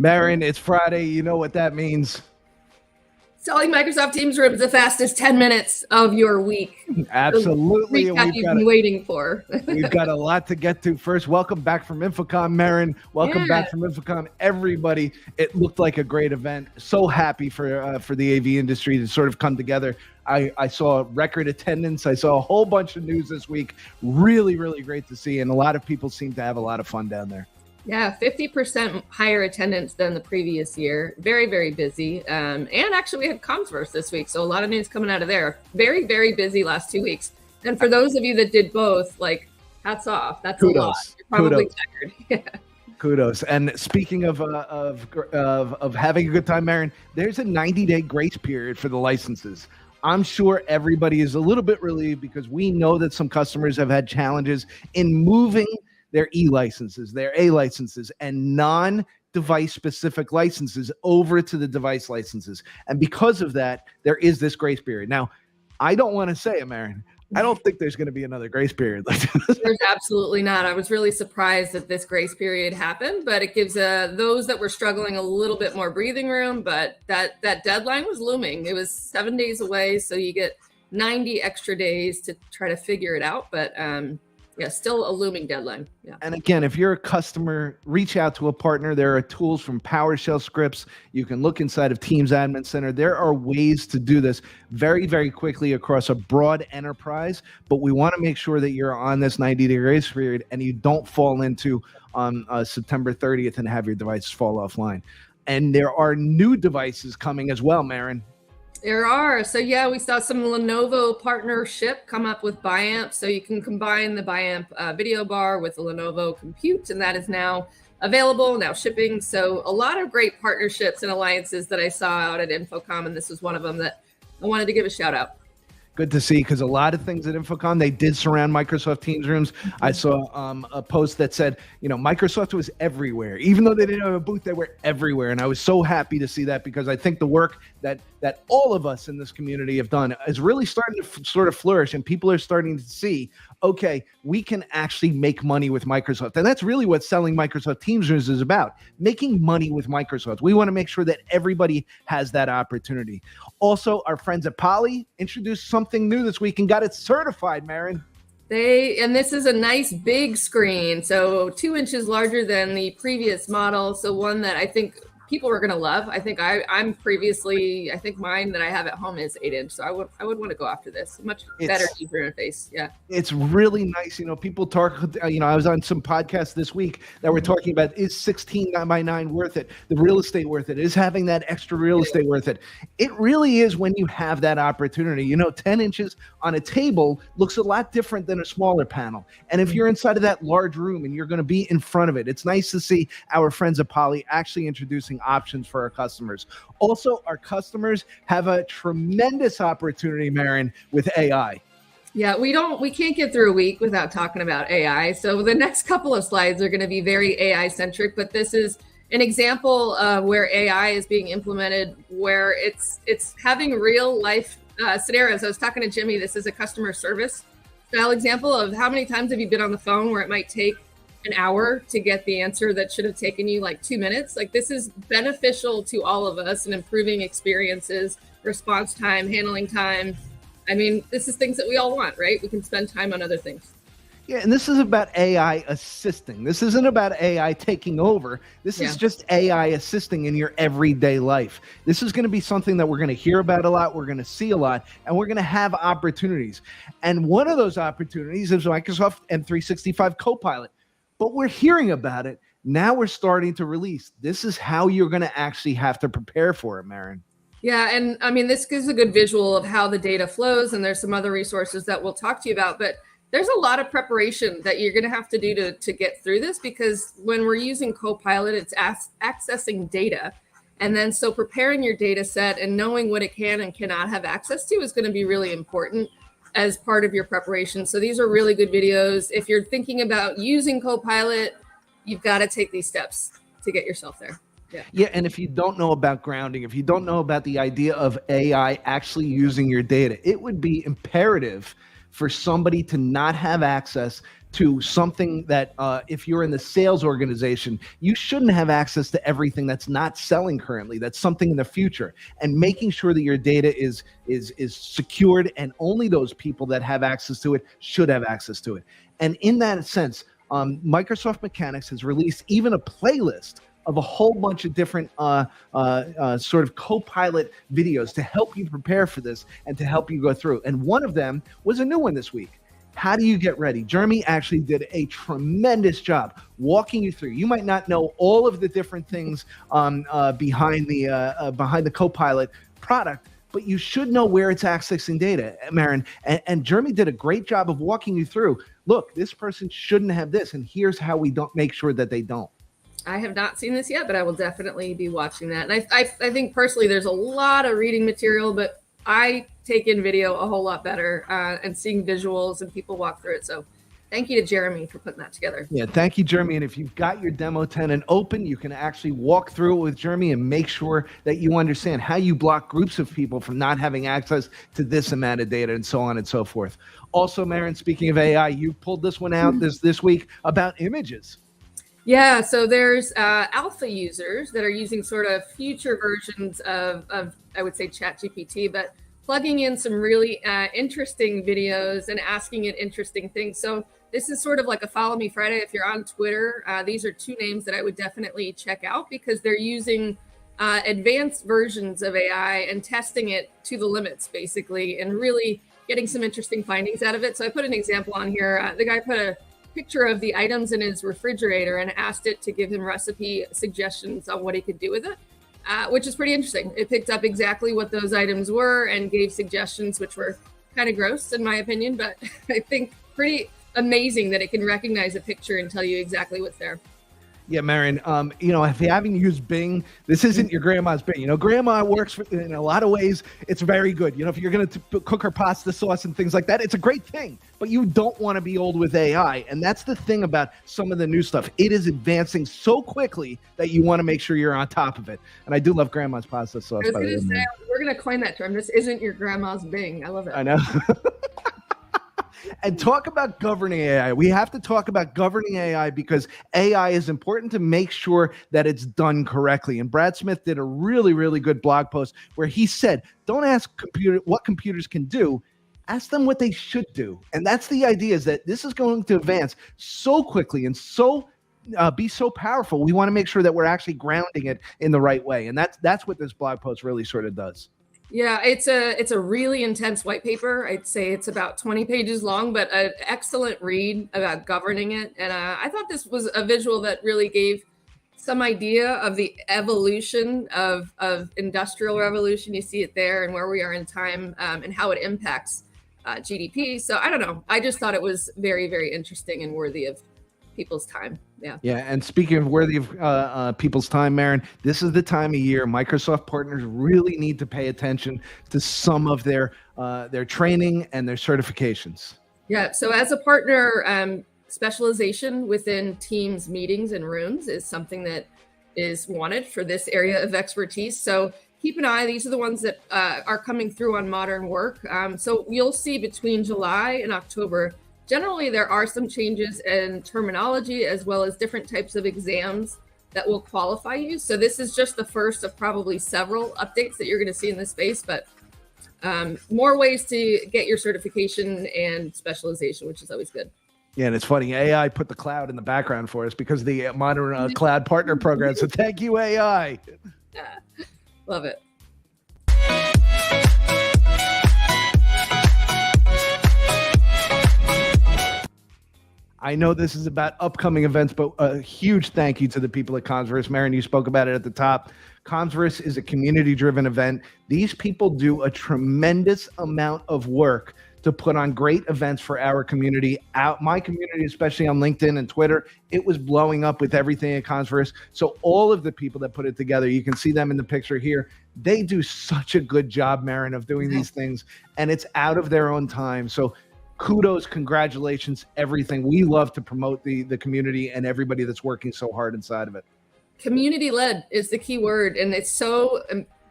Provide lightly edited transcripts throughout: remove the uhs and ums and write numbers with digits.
Mehryn, it's Friday. You know what that means. Selling Microsoft Teams rooms the fastest 10 minutes of your week. Absolutely. The recap you've been waiting for. We've got a lot to get to. First, welcome back from InfoComm, Mehryn. Welcome back from InfoComm, everybody. It looked like a great event. So happy for the AV industry to sort of come together. I saw record attendance. I saw a whole bunch of news this week. Really, really great to see. And a lot of people seem to have a lot of fun down there. Yeah, 50% higher attendance than the previous year. Very, very busy. And actually, we had Comsverse this week, so a lot of news coming out of there. Very, very busy last 2 weeks. And for those of you that did both, like, hats off. That's Kudos. A lot. You're probably tired. Yeah. Kudos. And speaking of having a good time, Mehryn, there's a 90-day grace period for the licenses. I'm sure everybody is a little bit relieved because we know that some customers have had challenges in moving their E-licenses, their A licenses, and non-device specific licenses over to the device licenses. And because of that, there is this grace period. Now, I don't want to say it, Mehryn. I don't think there's going to be another grace period like this. There's absolutely not. I was really surprised that this grace period happened, but it gives those that were struggling a little bit more breathing room. But that deadline was looming. It was 7 days away, so you get 90 extra days to try to figure it out. But yeah, still a looming deadline. Yeah. And again, if you're a customer, reach out to a partner. There are tools from PowerShell scripts. You can look inside of Teams Admin Center. There are ways to do this very, very quickly across a broad enterprise. But we want to make sure that you're on this 90-day grace period and you don't fall into September 30th and have your devices fall offline. And there are new devices coming as well, Mehryn. There are. So yeah, we saw some Lenovo partnership come up with Biamp. So you can combine the Biamp video bar with the Lenovo Compute, and that is now available, now shipping. So a lot of great partnerships and alliances that I saw out at InfoComm, and this was one of them that I wanted to give a shout out. Good to see, because a lot of things at InfoComm, they did surround Microsoft Teams rooms. I saw a post that said, you know, Microsoft was everywhere. Even though they didn't have a booth, they were everywhere. And I was so happy to see that, because I think the work that all of us in this community have done is really starting to sort of flourish, and people are starting to see, okay, we can actually make money with Microsoft. And that's really what selling Microsoft Teams rooms is about, making money with Microsoft. We want to make sure that everybody has that opportunity. Also, our friends at Poly introduced something new this week and got it certified, Mehryn. And this is a nice big screen, so 2 inches larger than the previous model. So one that I think people are going to love. I think I think mine that I have at home is 8-inch. So I would want to go after this. Much better user interface. Yeah. It's really nice. You know, people talk, you know, I was on some podcasts this week that were talking about, is 16:9 worth it? The real estate worth it? Is having that extra real estate worth it? It really is when you have that opportunity. You know, 10 inches on a table looks a lot different than a smaller panel. And if you're inside of that large room and you're going to be in front of it, it's nice to see our friends at Poly actually introducing options for our customers. Also, our customers have a tremendous opportunity, Mehryn, with AI. Yeah, we can't get through a week without talking about AI. So the next couple of slides are going to be very AI centric, but this is an example of where AI is being implemented, where it's having real life scenarios. I was talking to Jimmy. This is a customer service style example of how many times have you been on the phone where it might take an hour to get the answer that should have taken you like 2 minutes. Like, this is beneficial to all of us and improving experiences, response time, handling time. I mean, this is things that we all want, right? We can spend time on other things. Yeah, and this is about AI assisting. This isn't about AI taking over. This is just AI assisting in your everyday life. This is going to be something that we're going to hear about a lot, we're going to see a lot, and we're going to have opportunities. And one of those opportunities is Microsoft M365 Copilot. But we're hearing about it. Now we're starting to release. This is how you're going to actually have to prepare for it, Mehryn. Yeah, and I mean, this gives a good visual of how the data flows, and there's some other resources that we'll talk to you about. But there's a lot of preparation that you're going to have to do to get through this, because when we're using Copilot, it's accessing data. And then so preparing your data set and knowing what it can and cannot have access to is going to be really important as part of your preparation. So these are really good videos. If you're thinking about using Copilot, you've got to take these steps to get yourself there. Yeah, and if you don't know about grounding, if you don't know about the idea of AI actually using your data, it would be imperative for somebody to not have access to something that if you're in the sales organization, you shouldn't have access to everything that's not selling currently. That's something in the future, and making sure that your data is secured, and only those people that have access to it should have access to it. And in that sense, Microsoft Mechanics has released even a playlist of a whole bunch of different sort of co-pilot videos to help you prepare for this and to help you go through. And one of them was a new one this week. How do you get ready? Jeremy actually did a tremendous job walking you through. You might not know all of the different things behind the co-pilot product, but you should know where it's accessing data, Mehryn. And Jeremy did a great job of walking you through. Look, this person shouldn't have this, and here's how we don't make sure that they don't. I have not seen this yet, but I will definitely be watching that. And I think personally, there's a lot of reading material, but I take in video a whole lot better and seeing visuals and people walk through it. So thank you to Jeremy for putting that together. Yeah, thank you, Jeremy. And if you've got your demo tenant open, you can actually walk through it with Jeremy and make sure that you understand how you block groups of people from not having access to this amount of data and so on and so forth. Also, Mehryn, speaking of AI, you pulled this one out this week about images. Yeah, so there's alpha users that are using sort of future versions of I would say ChatGPT, but plugging in some really interesting videos and asking it interesting things. So this is sort of like a Follow Me Friday. If you're on Twitter, these are two names that I would definitely check out because they're using advanced versions of AI and testing it to the limits, basically, and really getting some interesting findings out of it. So I put an example on here. The guy put a picture of the items in his refrigerator and asked it to give him recipe suggestions on what he could do with it, which is pretty interesting. It picked up exactly what those items were and gave suggestions, which were kind of gross in my opinion, but I think pretty amazing that it can recognize a picture and tell you exactly what's there. Yeah, Mehryn, if you haven't used Bing, this isn't your grandma's Bing. Grandma works in a lot of ways. It's very good. If you're going to cook her pasta sauce and things like that, it's a great thing. But you don't want to be old with AI. And that's the thing about some of the new stuff. It is advancing so quickly that you want to make sure you're on top of it. And I do love grandma's pasta sauce. I was going to say, we're going to coin that term. This isn't your grandma's Bing. I love it. I know. And talk about governing AI. We have to talk about governing AI because AI is important to make sure that it's done correctly. And Brad Smith did a really, really good blog post where he said, don't ask what computers can do, ask them what they should do. And that's the idea, is that this is going to advance so quickly and so be so powerful. We want to make sure that we're actually grounding it in the right way. And that's what this blog post really sort of does. Yeah, it's a really intense white paper. I'd say it's about 20 pages long, but an excellent read about governing it. And I thought this was a visual that really gave some idea of the evolution of industrial revolution. You see it there and where we are in time and how it impacts GDP. So I don't know. I just thought it was very, very interesting and worthy of people's time. Yeah. And speaking of worthy of people's time, Mehryn, this is the time of year Microsoft partners really need to pay attention to some of their training and their certifications. Yeah. So as a partner, specialization within Teams meetings and rooms is something that is wanted for this area of expertise. So keep an eye. These are the ones that are coming through on Modern Work. So you'll see between July and October, generally, there are some changes in terminology as well as different types of exams that will qualify you. So this is just the first of probably several updates that you're going to see in this space, but more ways to get your certification and specialization, which is always good. Yeah, and it's funny. AI put the cloud in the background for us because of the Modern Cloud Partner Program. So thank you, AI. Yeah, love it. I know this is about upcoming events, but a huge thank you to the people at Comsverse. Mehryn, you spoke about it at the top. Comsverse is a community-driven event. These people do a tremendous amount of work to put on great events for our community. My community, especially on LinkedIn and Twitter, it was blowing up with everything at Comsverse. So all of the people that put it together, you can see them in the picture here. They do such a good job, Mehryn, of doing these things, and it's out of their own time. So kudos, congratulations, everything. We love to promote the community and everybody that's working so hard inside of it. Community-led is the key word, and it's so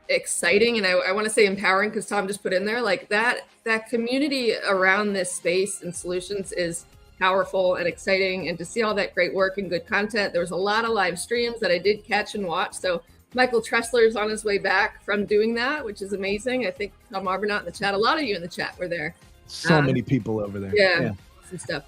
exciting, and I want to say empowering because Tom just put in there like that community around this space and solutions is powerful and exciting, and to see all that great work and good content. There was a lot of live streams that I did catch and watch. So Michael Tressler's on his way back from doing that, which is amazing. I think Tom Arbonot in the chat, a lot of you in the chat were there. So many people over there. Yeah. Some stuff.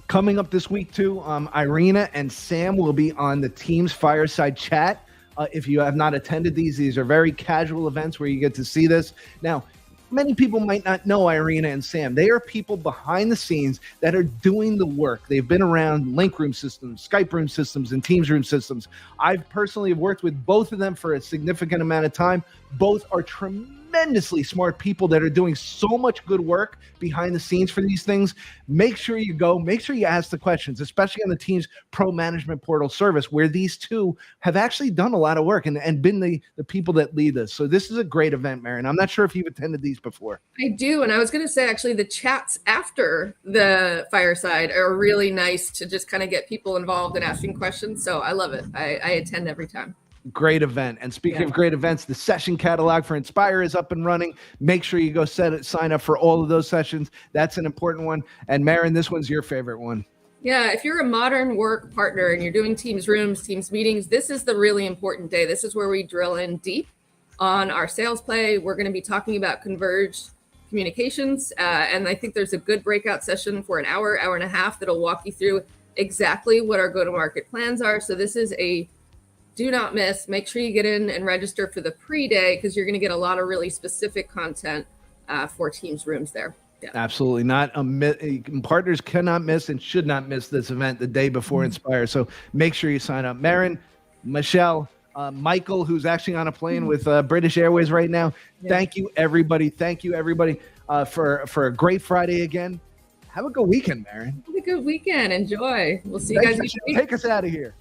Coming up this week too, Irina and Sam will be on the Teams Fireside Chat. If you have not attended these are very casual events where you get to see this. Now, many people might not know Irina and Sam. They are people behind the scenes that are doing the work. They've been around link room systems, Skype room systems, and Teams room systems. I've personally worked with both of them for a significant amount of time. Both are tremendously smart people that are doing so much good work behind the scenes for these things. Make sure you go, make sure you ask the questions, especially on the Teams Pro Management Portal service, where these two have actually done a lot of work and been the people that lead us. So this is a great event, Mehryn. I'm not sure if you've attended these before. I do. And I was going to say, actually, the chats after the fireside are really nice to just kind of get people involved and asking questions. So I love it. I attend every time. Great event. And speaking of great events, the session catalog for Inspire is up and running. Make sure you go sign up for all of those sessions. That's an important one. And Mehryn, this one's your favorite one. Yeah, if you're a modern work partner and you're doing Teams rooms, Teams meetings, this is the really important day. This is where we drill in deep on our sales play. We're going to be talking about converged communications. And I think there's a good breakout session for an hour and a half that'll walk you through exactly what our go-to-market plans are. So this is a do not miss. Make sure you get in and register for the pre-day, because you're going to get a lot of really specific content for Teams rooms there. Yeah. Absolutely not. Partners cannot miss and should not miss this event the day before Inspire. So make sure you sign up. Mehryn, Michelle, Michael, who's actually on a plane with British Airways right now. Yeah. Thank you, everybody. Thank you, everybody, for a great Friday again. Have a good weekend, Mehryn. Have a good weekend. Enjoy. We'll see you guys next week. Take us out of here.